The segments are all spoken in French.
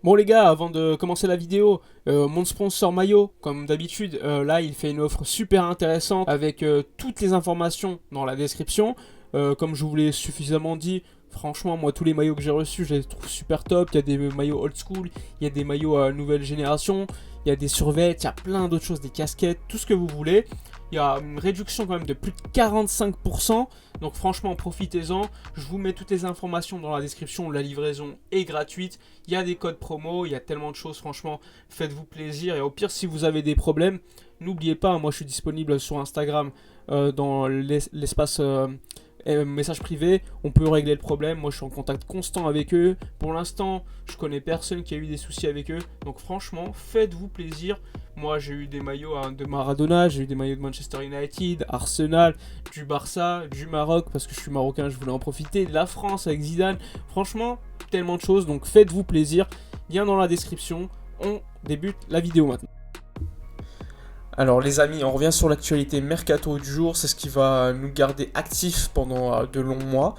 Bon les gars, avant de commencer la vidéo, mon sponsor Mayo, comme d'habitude, là il fait une offre super intéressante avec toutes les informations dans la description. Comme je vous l'ai suffisamment dit, franchement moi tous les maillots que j'ai reçus je les trouve super top. Il y a des maillots old school, il y a des maillots nouvelle génération, il y a des survêtements, il y a plein d'autres choses, des casquettes, tout ce que vous voulez. Il y a une réduction quand même de plus de 45%. Donc franchement, profitez-en. Je vous mets toutes les informations dans la description. La livraison est gratuite. Il y a des codes promo. Il y a tellement de choses. Franchement, faites-vous plaisir. Et au pire, si vous avez des problèmes, n'oubliez pas, moi je suis disponible sur Instagram dans l'espace message privé. On peut régler le problème. Moi je suis en contact constant avec eux. Pour l'instant, je connais personne qui a eu des soucis avec eux. Donc franchement, faites-vous plaisir. Moi j'ai eu des maillots de Maradona, j'ai eu des maillots de Manchester United, Arsenal, du Barça, du Maroc parce que je suis marocain, je voulais en profiter, de la France avec Zidane. Franchement, tellement de choses, donc faites-vous plaisir. Lien dans la description. On débute la vidéo maintenant. Alors les amis, on revient sur l'actualité mercato du jour, c'est ce qui va nous garder actifs pendant de longs mois.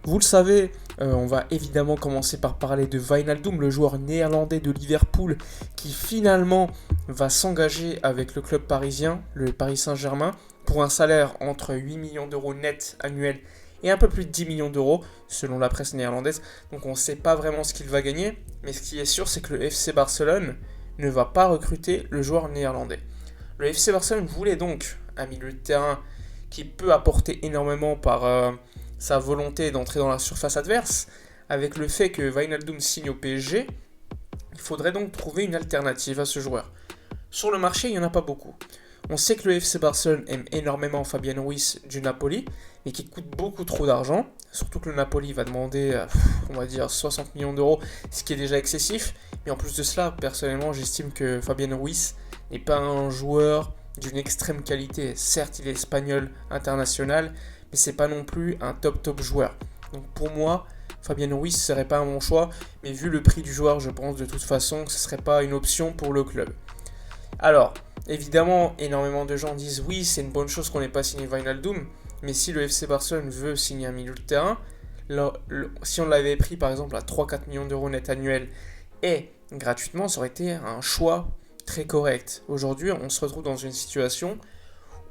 Vous le savez, on va évidemment commencer par parler de Wijnaldum, le joueur néerlandais de Liverpool qui finalement va s'engager avec le club parisien, le Paris Saint-Germain, pour un salaire entre 8 millions d'euros net annuels et un peu plus de 10 millions d'euros selon la presse néerlandaise. Donc on ne sait pas vraiment ce qu'il va gagner, mais ce qui est sûr c'est que le FC Barcelone ne va pas recruter le joueur néerlandais. Le FC Barcelone voulait donc un milieu de terrain qui peut apporter énormément par sa volonté d'entrer dans la surface adverse. Avec le fait que Wijnaldum signe au PSG, il faudrait donc trouver une alternative à ce joueur. Sur le marché, il n'y en a pas beaucoup. On sait que le FC Barcelone aime énormément Fabian Ruiz du Napoli, mais qui coûte beaucoup trop d'argent. Surtout que le Napoli va demander, on va dire, 60 millions d'euros, ce qui est déjà excessif. Mais en plus de cela, personnellement, j'estime que Fabian Ruiz n'est pas un joueur d'une extrême qualité. Certes, il est espagnol international, mais c'est pas non plus un top joueur. Donc pour moi, Fabian Ruiz ne serait pas un bon choix, mais vu le prix du joueur, je pense de toute façon que ce ne serait pas une option pour le club. Alors, évidemment, énormément de gens disent oui, c'est une bonne chose qu'on n'ait pas signé Wijnaldum, mais si le FC Barcelone veut signer un milieu de terrain, si on l'avait pris par exemple à 3-4 millions d'euros net annuels et gratuitement, ça aurait été un choix très correct. Aujourd'hui, on se retrouve dans une situation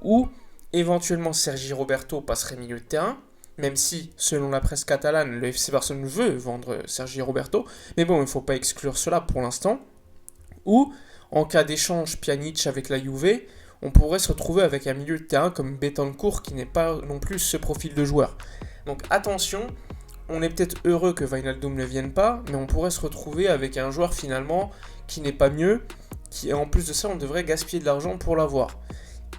où éventuellement Sergi Roberto passerait milieu de terrain, même si, selon la presse catalane, le FC Barcelone veut vendre Sergi Roberto, mais bon, il ne faut pas exclure cela pour l'instant. Ou, en cas d'échange Pjanic avec la Juve, on pourrait se retrouver avec un milieu de terrain comme Betancourt qui n'est pas non plus ce profil de joueur. Donc attention, on est peut-être heureux que Wijnaldum ne vienne pas, mais on pourrait se retrouver avec un joueur finalement qui n'est pas mieux, qui en plus de ça on devrait gaspiller de l'argent pour l'avoir.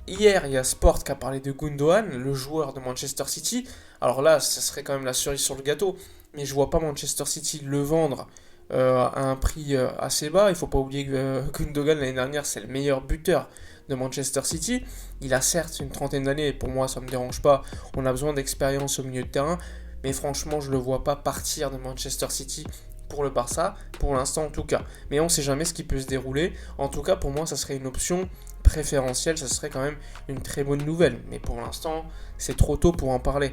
Hier, il y a Sport qui a parlé de Gundogan, le joueur de Manchester City. Alors là, ça serait quand même la cerise sur le gâteau, mais je vois pas Manchester City le vendre à un prix assez bas. Il faut pas oublier que Gundogan l'année dernière c'est le meilleur buteur de Manchester City. Il a certes une trentaine d'années et pour moi ça me dérange pas. On a besoin d'expérience au milieu de terrain, mais franchement je le vois pas partir de Manchester City pour le Barça, pour l'instant en tout cas. Mais on sait jamais ce qui peut se dérouler. En tout cas pour moi ça serait une option préférentielle, ça serait quand même une très bonne nouvelle. Mais pour l'instant c'est trop tôt pour en parler.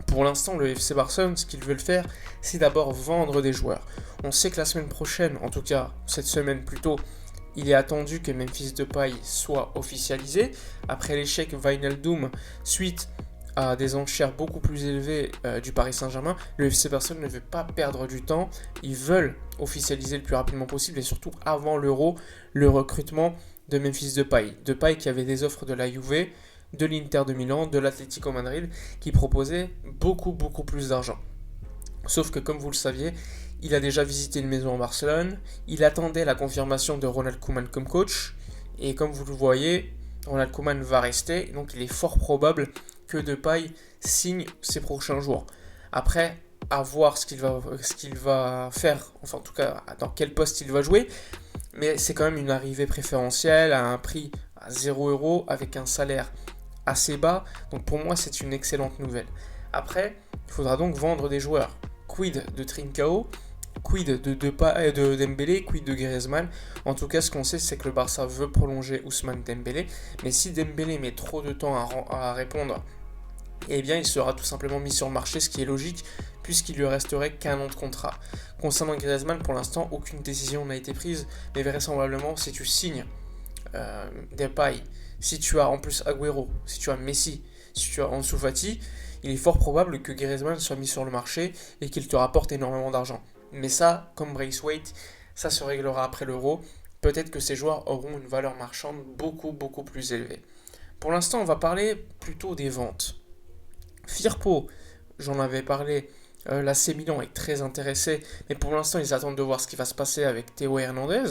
Pour l'instant, le FC Barcelone, ce qu'ils veulent faire, c'est d'abord vendre des joueurs. On sait que la semaine prochaine, en tout cas cette semaine plutôt, il est attendu que Memphis Depay soit officialisé. Après l'échec Wijnaldum, suite à des enchères beaucoup plus élevées du Paris Saint-Germain, le FC Barcelone ne veut pas perdre du temps. Ils veulent officialiser le plus rapidement possible et surtout avant l'Euro, le recrutement de Memphis Depay. Depay qui avait des offres de la Juve, de l'Inter de Milan, de l'Atlético Madrid, qui proposait beaucoup plus d'argent. Sauf que comme vous le saviez, il a déjà visité une maison en Barcelone, il attendait la confirmation de Ronald Koeman comme coach, et comme vous le voyez, Ronald Koeman va rester, donc il est fort probable que Depay signe ses prochains jours. Après, à voir ce qu'il va faire, enfin en tout cas dans quel poste il va jouer, mais c'est quand même une arrivée préférentielle à un prix à 0 € avec un salaire assez bas, donc pour moi c'est une excellente nouvelle. Après, il faudra donc vendre des joueurs. Quid de Trincao, quid de Dembélé, quid de Griezmann. En tout cas, ce qu'on sait, c'est que le Barça veut prolonger Ousmane Dembélé, mais si Dembélé met trop de temps à répondre, eh bien il sera tout simplement mis sur le marché, ce qui est logique, puisqu'il lui resterait qu'un an de contrat. Concernant Griezmann, pour l'instant, aucune décision n'a été prise, mais vraisemblablement, si tu signes Depay, si tu as en plus Agüero, si tu as Messi, si tu as Ansu Fati, il est fort probable que Griezmann soit mis sur le marché et qu'il te rapporte énormément d'argent. Mais ça, comme Braithwaite, ça se réglera après l'Euro. Peut-être que ces joueurs auront une valeur marchande beaucoup plus élevée. Pour l'instant, on va parler plutôt des ventes. Firpo, j'en avais parlé, l'AC Milan est très intéressé, mais pour l'instant, ils attendent de voir ce qui va se passer avec Théo Hernandez.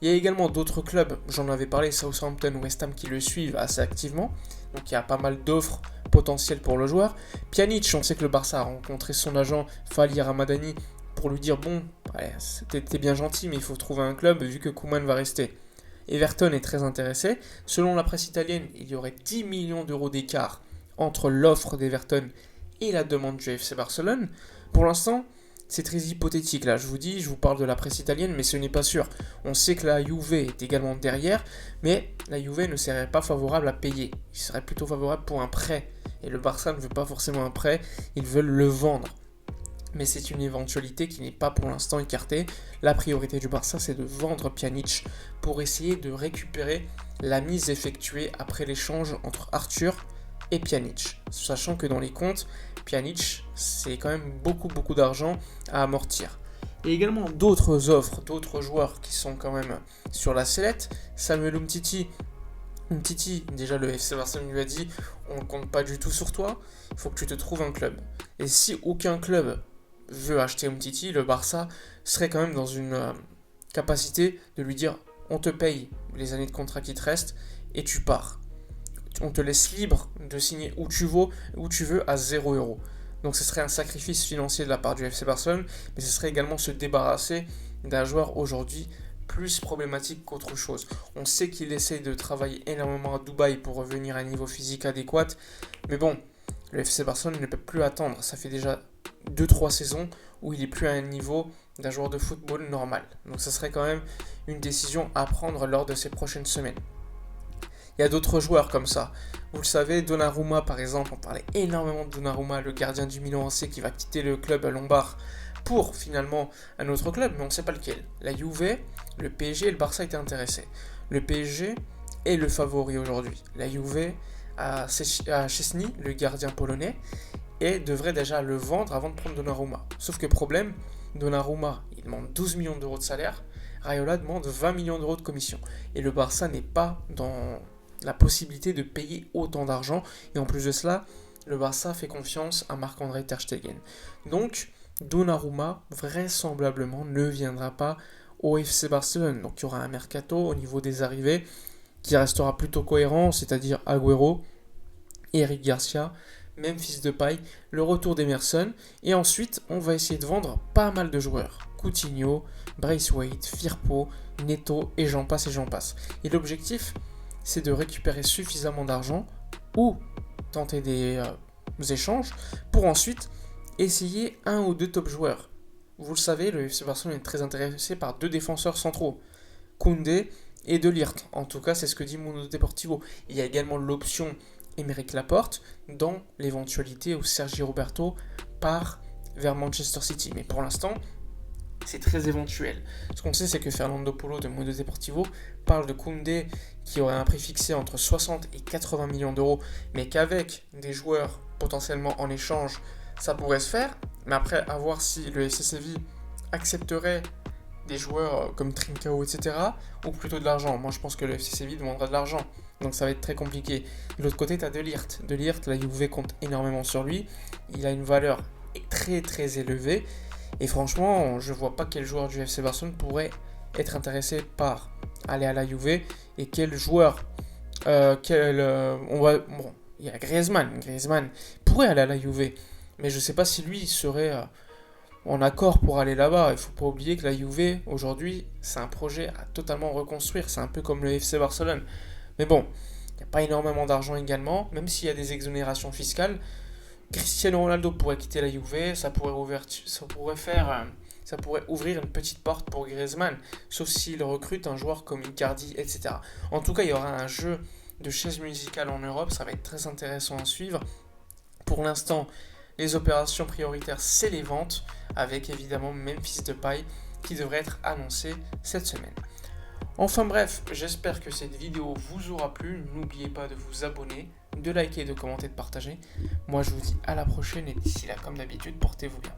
Il y a également d'autres clubs, j'en avais parlé, Southampton, West Ham, qui le suivent assez activement. Donc il y a pas mal d'offres potentielles pour le joueur. Pjanic, on sait que le Barça a rencontré son agent Fali Ramadani pour lui dire bon, ouais, t'es bien gentil, mais il faut trouver un club vu que Koeman va rester. Everton est très intéressé. Selon la presse italienne, il y aurait 10 millions d'euros d'écart entre l'offre d'Everton et la demande du FC Barcelone. Pour l'instant, c'est très hypothétique là, je vous parle de la presse italienne, mais ce n'est pas sûr. On sait que la Juve est également derrière, mais la Juve ne serait pas favorable à payer. Il serait plutôt favorable pour un prêt. Et le Barça ne veut pas forcément un prêt, ils veulent le vendre. Mais c'est une éventualité qui n'est pas pour l'instant écartée. La priorité du Barça, c'est de vendre Pjanic pour essayer de récupérer la mise effectuée après l'échange entre Arthur et Pjanic. Sachant que dans les comptes, Pjanic, c'est quand même beaucoup d'argent à amortir. Il y a également d'autres offres, d'autres joueurs qui sont quand même sur la sellette. Samuel Umtiti, déjà le FC Barcelone lui a dit on ne compte pas du tout sur toi, il faut que tu te trouves un club. Et si aucun club veut acheter Umtiti, le Barça serait quand même dans une capacité de lui dire on te paye les années de contrat qui te restent et tu pars. On te laisse libre de signer où tu veux à 0€. Donc ce serait un sacrifice financier de la part du FC Barcelone, mais ce serait également se débarrasser d'un joueur aujourd'hui plus problématique qu'autre chose. On sait qu'il essaye de travailler énormément à Dubaï pour revenir à un niveau physique adéquat, mais bon, le FC Barcelone ne peut plus attendre. Ça fait déjà 2-3 saisons où il n'est plus à un niveau d'un joueur de football normal. Donc ça serait quand même une décision à prendre lors de ces prochaines semaines. Il y a d'autres joueurs comme ça. Vous le savez, Donnarumma par exemple, on parlait énormément de Donnarumma, le gardien du Milan AC qui va quitter le club lombard pour finalement un autre club, mais on ne sait pas lequel. La Juve, le PSG et le Barça étaient intéressés. Le PSG est le favori aujourd'hui. La Juve a Szczesny, le gardien polonais, et devrait déjà le vendre avant de prendre Donnarumma. Sauf que problème, Donnarumma, il demande 12 millions d'euros de salaire, Raiola demande 20 millions d'euros de commission. Et le Barça n'est pas dans la possibilité de payer autant d'argent. Et en plus de cela, le Barça fait confiance à Marc-André Ter Stegen. Donc, Donnarumma, vraisemblablement, ne viendra pas au FC Barcelone. Donc, il y aura un mercato au niveau des arrivées qui restera plutôt cohérent, c'est-à-dire Agüero, Eric Garcia, Memphis Depay, le retour d'Emerson. Et ensuite, on va essayer de vendre pas mal de joueurs. Coutinho, Braithwaite, Firpo, Neto, et j'en passe. Et l'objectif, c'est de récupérer suffisamment d'argent ou tenter des échanges pour ensuite essayer un ou deux top joueurs. Vous le savez, le FC Barcelone est très intéressé par 2 défenseurs centraux, Koundé et De Ligt. En tout cas, c'est ce que dit Mundo Deportivo. Il y a également l'option Aymeric Laporte dans l'éventualité où Sergi Roberto part vers Manchester City. Mais pour l'instant, c'est très éventuel. Ce qu'on sait, c'est que Fernando Polo de Mundo Deportivo parle de Koundé qui aurait un prix fixé entre 60 et 80 millions d'euros, mais qu'avec des joueurs potentiellement en échange, ça pourrait se faire. Mais après, à voir si le FC Séville accepterait des joueurs comme Trincao, etc., ou plutôt de l'argent. Moi, je pense que le FC Séville demandera de l'argent, donc ça va être très compliqué. De l'autre côté, tu as De Ligt. De Ligt, la Juve compte énormément sur lui. Il a une valeur très élevée. Et franchement, je vois pas quel joueur du FC Barcelone pourrait être intéressé par aller à la Juve et quel joueur il y a Griezmann pourrait aller à la Juve, mais je sais pas si lui serait en accord pour aller là-bas. Il faut pas oublier que la Juve aujourd'hui, c'est un projet à totalement reconstruire, c'est un peu comme le FC Barcelone. Mais bon, il n'y a pas énormément d'argent également, même s'il y a des exonérations fiscales. Cristiano Ronaldo pourrait quitter la Juve, ça pourrait ouvrir une petite porte pour Griezmann, sauf s'il recrute un joueur comme Icardi, etc. En tout cas, il y aura un jeu de chaises musicales en Europe, ça va être très intéressant à suivre. Pour l'instant, Les opérations prioritaires, c'est les ventes, avec évidemment Memphis Depay qui devrait être annoncé cette semaine. Enfin bref, j'espère que cette vidéo vous aura plu. N'oubliez pas de vous abonner, de liker, de commenter, de partager. Moi je vous dis à la prochaine et d'ici là, comme d'habitude, portez-vous bien.